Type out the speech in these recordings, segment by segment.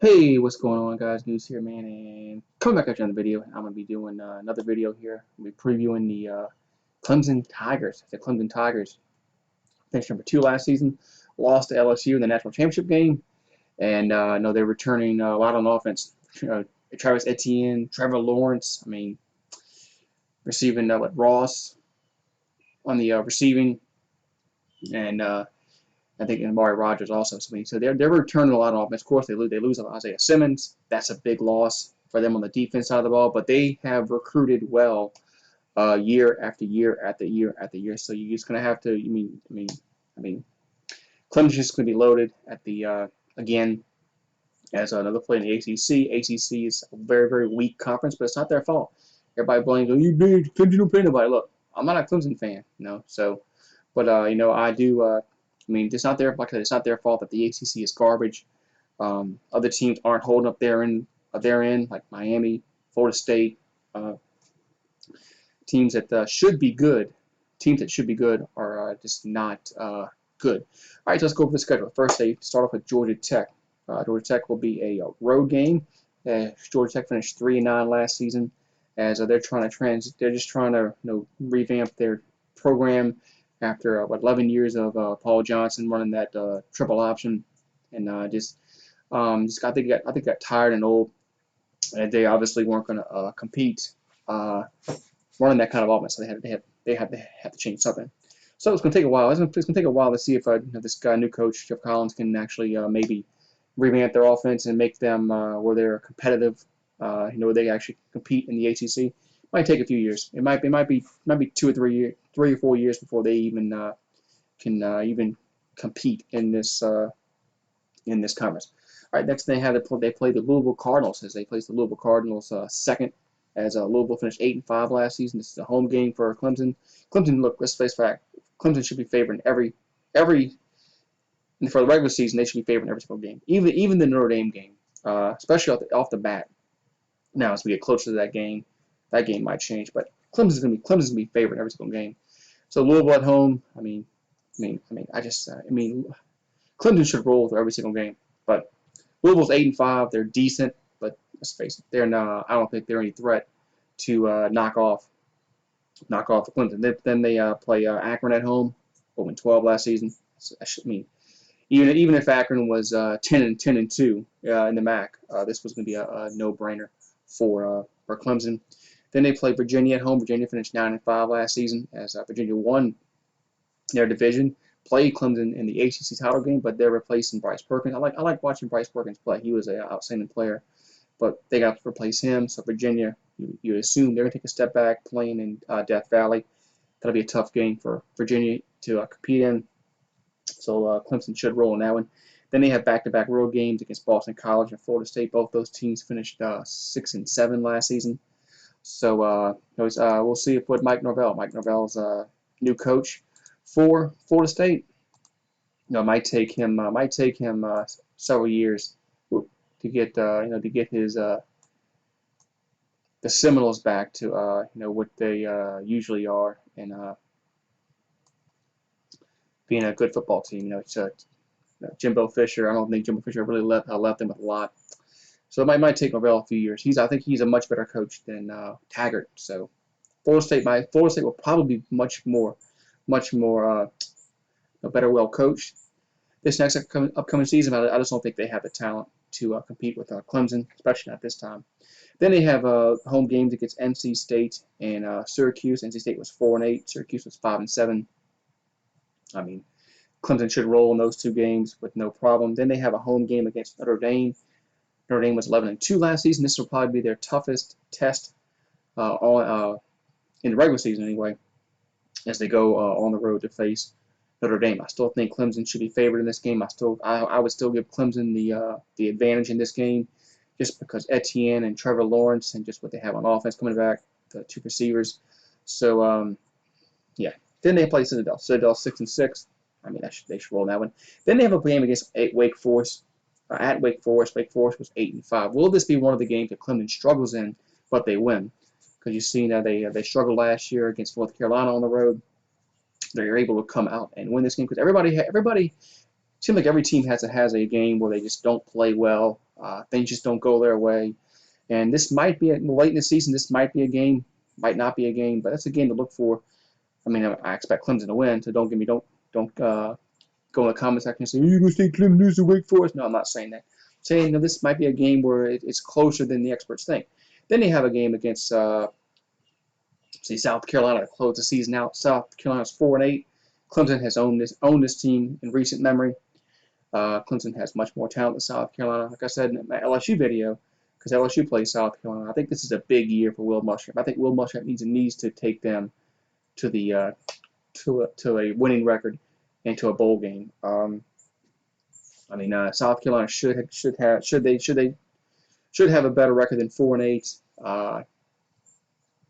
Hey, what's going on, guys? Goose here, man, and coming back at you on the video. I'm gonna be doing another video here. We'll be previewing the Clemson Tigers. The Clemson Tigers finished number 2 last season, lost to LSU in the national championship game, and I know they're returning a lot on offense. Travis Etienne, Trevor Lawrence. I mean, receiving with Ross on the receiving, and I think Amari Rogers also. So they're returning a lot of offense. Of course, they lose Isaiah Simmons. That's a big loss for them on the defense side of the ball. But they have recruited well year after year after year after year. So you're just gonna have to. I mean, Clemson's just gonna be loaded at the again as another play in the ACC. ACC is a very very weak conference, but it's not their fault. Everybody blames you did Clemson don't play nobody. Look, I'm not a Clemson fan, So, but I do. It's not their like I said, it's not their fault that the ACC is garbage. Other teams aren't holding up their end, like Miami, Florida State, teams that should be good. Teams that should be good are just not good. All right, so let's go over the schedule. First, they start off with Georgia Tech. Georgia Tech will be a road game. Georgia Tech finished 3-9 last season, as they're just trying to revamp their program after 11 years of Paul Johnson running that triple option, and I think got tired and old, and they obviously weren't going to compete running that kind of offense. So they had to change something. So it's going to take a while. It's going to take a while to see if this guy, new coach Jeff Collins, can actually maybe revamp their offense and make them where they're competitive. Where they actually compete in the ACC. Might take a few years. It might be 2 or 3 or 4 years before they even can even compete in this conference. All right, next they play the Louisville Cardinals, as they placed the Louisville Cardinals second, as Louisville finished 8-5 last season. This is a home game for Clemson. Clemson, look, let's face fact, Clemson should be favored in every for the regular season. They should be favored in every single game, even the Notre Dame game, especially off the bat. Now, as we get closer to that game might change, but Clemson's gonna be favored in every single game. So Louisville at home, Clemson should roll through every single game. But Louisville's 8-5, they're decent, but let's face it, they're not. I don't think they're any threat to knock off Clemson. Then they play Akron at home, 0-12 last season. So, even if Akron was 10-2 in the MAC, this was going to be a no-brainer for Clemson. Then they play Virginia at home. Virginia finished 9-5 last season, as Virginia won their division. Played Clemson in the ACC title game, but they're replacing Bryce Perkins. I like watching Bryce Perkins play. He was an outstanding player, but they got to replace him. So Virginia, you assume they're going to take a step back playing in Death Valley. That'll be a tough game for Virginia to compete in. So Clemson should roll in that one. Then they have back-to-back road games against Boston College and Florida State. Both those teams finished 6-7 last season. So we'll see what Mike Norvell's new coach for Florida State. Might take him several years to get his the Seminoles back to what they usually are, and being a good football team. Jimbo Fisher. I don't think Jimbo Fisher really left them with a lot. So it might take Norvell a few years. I think he's a much better coach than Taggart. So Florida State will probably be much more better well coached this next upcoming season. I just don't think they have the talent to compete with Clemson, especially not this time. Then they have home games against NC State and Syracuse. NC State was 4-8. Syracuse was 5-7. Clemson should roll in those two games with no problem. Then they have a home game against Notre Dame. Notre Dame was 11-2 last season. This will probably be their toughest test in the regular season anyway, as they go on the road to face Notre Dame. I still think Clemson should be favored in this game. I would still give Clemson the advantage in this game, just because Etienne and Trevor Lawrence and just what they have on offense coming back, the two receivers. So yeah. Then they play Citadel. Citadel 6-6. They should roll in that one. Then they have a game against Wake Forest. At Wake Forest. Wake Forest was 8-5. Will this be one of the games that Clemson struggles in, but they win? Because you've seen that they struggled last year against North Carolina on the road. They're able to come out and win this game because everybody seems like every team has a game where they just don't play well, Things just don't go their way. And this might be late in the season. This might be a game, might not be a game, but that's a game to look for. I mean, I expect Clemson to win, so don't go in the comment section and say you're gonna say Clemson lose to Wake Forest. No, I'm not saying that. I'm saying that this might be a game where it's closer than the experts think. Then they have a game against say South Carolina to close the season out. South Carolina's 4-8. Clemson has owned this team in recent memory. Clemson has much more talent than South Carolina. Like I said in my LSU video, because LSU plays South Carolina, I think this is a big year for Will Muschamp. I think Will Muschamp needs to take them to the to a winning record and to a bowl game. I mean, South Carolina should have a better record than 4-8.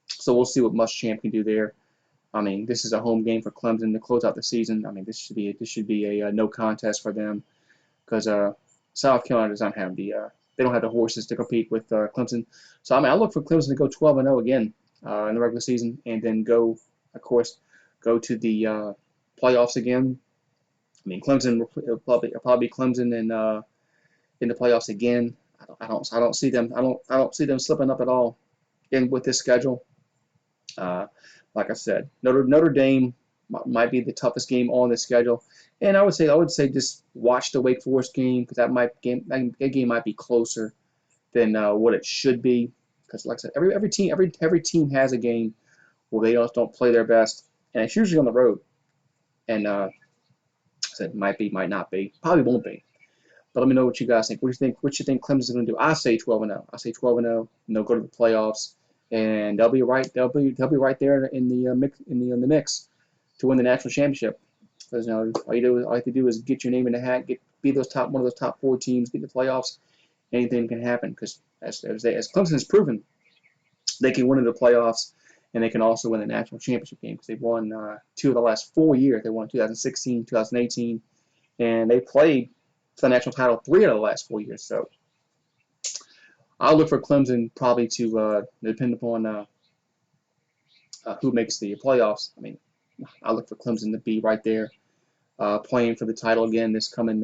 So we'll see what Muschamp can do there. I mean, this is a home game for Clemson to close out the season. I mean, this should be a no contest for them because South Carolina does not have they don't have the horses to compete with Clemson. So I mean, I look for Clemson to go 12-0 again in the regular season, and then go to the playoffs again. I mean, Clemson will probably be Clemson in the playoffs again. I don't see them slipping up at all in with this schedule. Like I said, Notre Dame might be the toughest game on the schedule, and I would say just watch the Wake Forest game because that game might be closer than what it should be. Because like I said, every team has a game where they don't play their best, and it's usually on the road. And said might be, might not be, probably won't be. But let me know what you guys think. What do you think? What you think Clemson's going to do? I say 12-0. I say 12-0. And they'll go to the playoffs, and they'll be right. They'll be right there in the mix to win the national championship. Because all you have to do is get your name in the hat, be one of those top 4 teams, get the playoffs. Anything can happen because as Clemson has proven, they can win in the playoffs, and they can also win the national championship game because they've won 2 of the last 4 years. They won 2016, 2018, and they played for the national title 3 out of the last 4 years. So I'll look for Clemson probably to depend upon who makes the playoffs. I mean, I'll look for Clemson to be right there playing for the title again this coming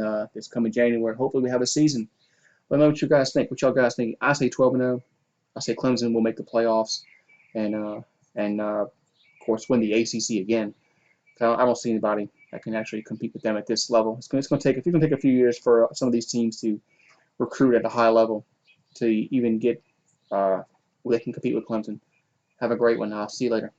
January. Hopefully we have a season. Let me know what you guys think. What y'all guys think? I say 12-0. I say Clemson will make the playoffs and of course win the ACC again. I don't see anybody that can actually compete with them at this level. It's going to take a few years for some of these teams to recruit at a high level to even get where they can compete with Clemson. Have a great one. I'll see you later.